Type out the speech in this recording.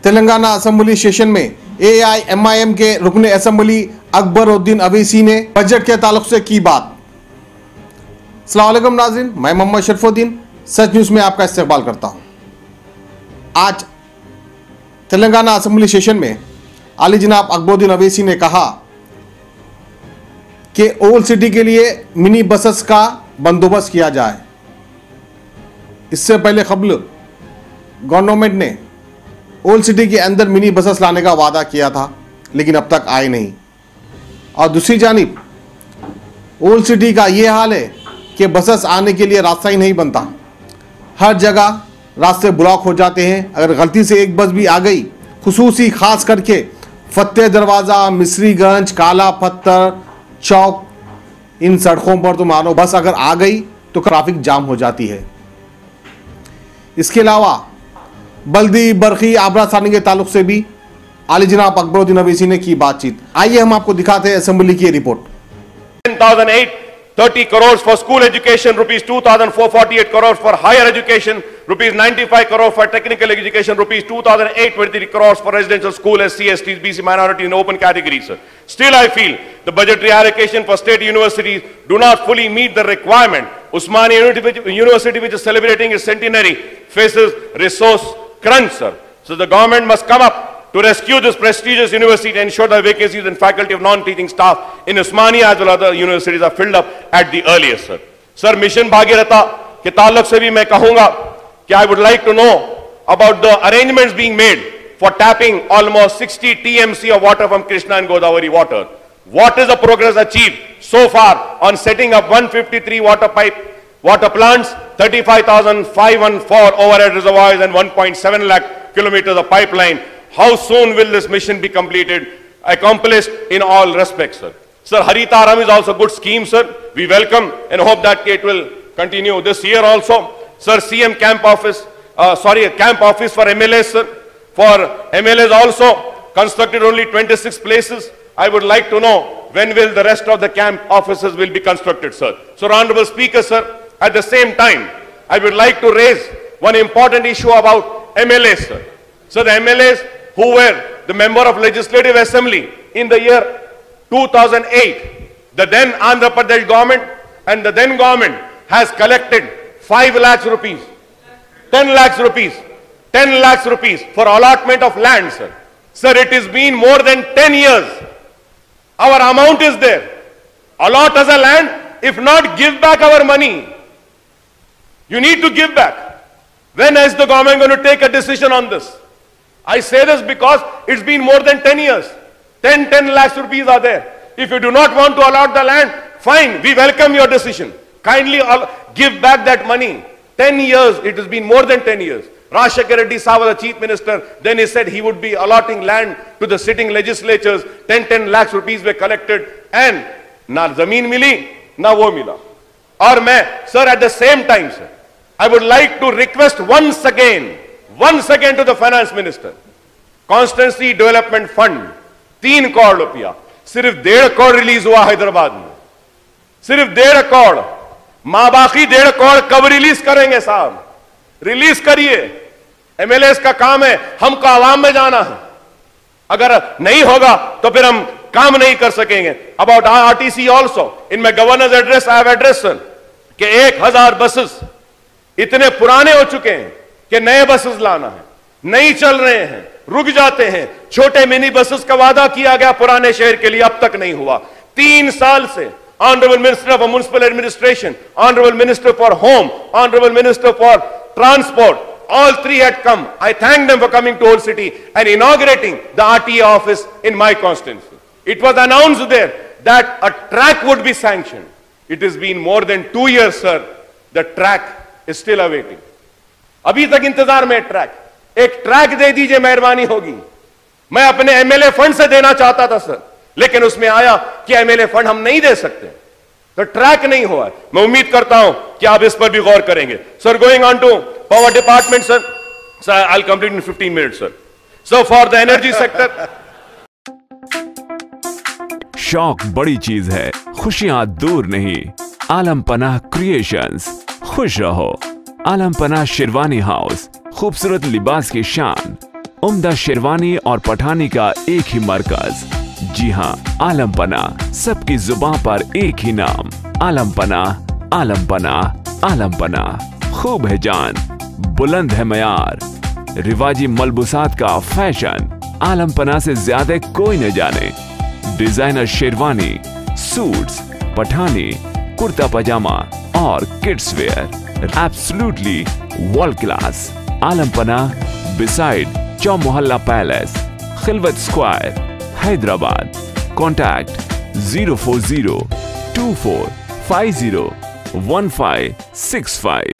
Telangana assembly session में AIMIM के रुकने असेंबली अकबरुद्दीन अवैसी ने बजट के ताल्लुक से की बात। अस्सलाम वालेकुम नाज़रीन, मैं मोहम्मद शरफुद्दीन सच न्यूज़ में आपका इस्तकबाल करता हूं। आज तेलंगाना असेंबली सेशन में आली जनाब अकबरुद्दीन अवैसी ने कहा कि ओल्ड सिटी के लिए मिनी बसेस का बंदोबस्त किया जाए। इससे पहले कबल गवर्नमेंट ने ओल्ड सिटी के अंदर मिनी बसेस लाने का वादा किया था, लेकिन अब तक आए नहीं। और दूसरी जानिब ओल्ड सिटी का ये हाल है कि बसेस आने के लिए रास्ता ही नहीं बनता। हर जगह रास्ते ब्लॉक हो जाते हैं। अगर गलती से एक बस भी आ गई, खुसूसी खास करके फतेह दरवाज़ा, मिस्रीगंज, काला पत्थर चौक, इन सड़कों पर तो मानो बस अगर आ गई तो ट्रैफिक जाम हो जाती है। इसके अलावा बल्दी, बरखी, आबरा सानी के ताल्लुक से भी आली जनाब अकबरुद्दीन अवैसी ने की बातचीत। आइए हम आपको दिखाते हैं असेंबली की report. 10,830 crores for school education, rupees 2,448 crores for higher education, rupees 95 crores for technical education, rupees 2,823 crores for residential school, SC, STs, BC minority and open categories. Still I feel the budgetary allocation for state universities do not fully meet the requirement. Usmania University, which is celebrating its centenary, faces resource crunch, sir. So the government must come up to rescue this prestigious university and ensure that vacancies in faculty of non-teaching staff in Usmania as well as other universities are filled up at the earliest, sir. Sir, Mission Bhagirath के ताल्लुक से भी मैं कहूंगा कि I would like to know about the arrangements being made for tapping almost 60 TMC of water from Krishna and Godavari water. What is the progress achieved so far on setting up 153 water plants, 35,514 overhead reservoirs and 1.7 lakh kilometers of pipeline? How soon will this mission be completed, accomplished in all respects, sir? Sir, Haritaram is also a good scheme, sir. We welcome and hope that it will continue this year also. Sir, CM camp office for MLAs, sir. For MLAs also constructed only 26 places. I would like to know when will the rest of the camp offices will be constructed, sir. So, Honorable Speaker, sir, at the same time, I would like to raise one important issue about MLAs, sir. So, the MLAs who were the member of Legislative Assembly in the year 2008, the then Andhra Pradesh government and the then government has collected 5 lakhs rupees, 10 lakhs rupees, 10 lakhs rupees for allotment of land, sir. Sir, it has been more than 10 years. Our amount is there. Allot us a land. If not, give back our money. You need to give back. When is the government going to take a decision on this? I say this because it's been more than 10 years. 10 lakhs rupees are there. If you do not want to allot the land, fine, we welcome your decision. Kindly give back that money. 10 years, it has been more than 10 years. Rajshekar Reddy Sahab was the chief minister. Then he said he would be allotting land to the sitting legislatures. 10 lakhs rupees were collected and na zameen mili, na wo mila. Aur main, sir, at the same time, sir, I would like to request once again to the finance minister, Constituency Development Fund, 3 crore रुपया, सिर्फ 1.5 crore release हुआ हैदराबाद में, सिर्फ 1.5 करोड़। मां बाकी 1.5 करोड़ कब release करेंगे साहब? रिलीज करिए। एमएलएस का काम है, हमको आवाम में जाना है। अगर नहीं होगा तो फिर हम काम नहीं कर सकेंगे। About RTC also, in my governors address I have address sir कि 1000 बसेस इतने पुराने हो चुके हैं कि नए बसेस लाना है, नहीं चल रहे हैं, रुक जाते हैं। छोटे मिनी बसेस का वादा किया गया पुराने शहर के लिए, अब तक नहीं हुआ। 3 साल से Honorable Minister of Municipal Administration, Honorable Minister for Home, Honorable Minister for Transport, all 3 had come. I thank them for coming to Old City and inaugurating the RTA office in my constituency. It was announced there that a track would be sanctioned. It has been more than 2 years, sir. The track is still awaiting. अभी तक इंतजार में track. एक track दे दीजिए, मेहरबानी होगी। मैं अपने एमएलए फंड से देना चाहता था सर, लेकिन उसमें आया कि एमएलए फंड हम नहीं दे सकते, तो ट्रैक नहीं हुआ। मैं उम्मीद करता हूं कि आप इस पर भी गौर करेंगे। Sir, going on to power department sir, I will complete in 15 minutes sir. So for the energy sector, शौक बड़ी चीज है, खुशियां दूर नहीं। आलम पनाह क्रिएशंस, खुश रहो। आलम पनाह शेरवानी हाउस, खूबसूरत लिबास की शान, उम्दा शेरवानी और पठानी का एक ही मरकज। जी हां, आलमपना, सबकी जुबान पर एक ही नाम, आलमपना, आलमपना, आलमपना। खूब है जान, बुलंद है मयार, रिवाजी मलबूसात का फैशन, आलमपना से ज्यादा कोई न जाने। डिजाइनर शेरवानी, सूट्स, पठानी, कुर्ता पजामा और kids wear, absolutely world class. Alampana, beside Chowmahalla palace, Khilwat square, Hyderabad. Contact 04024501565।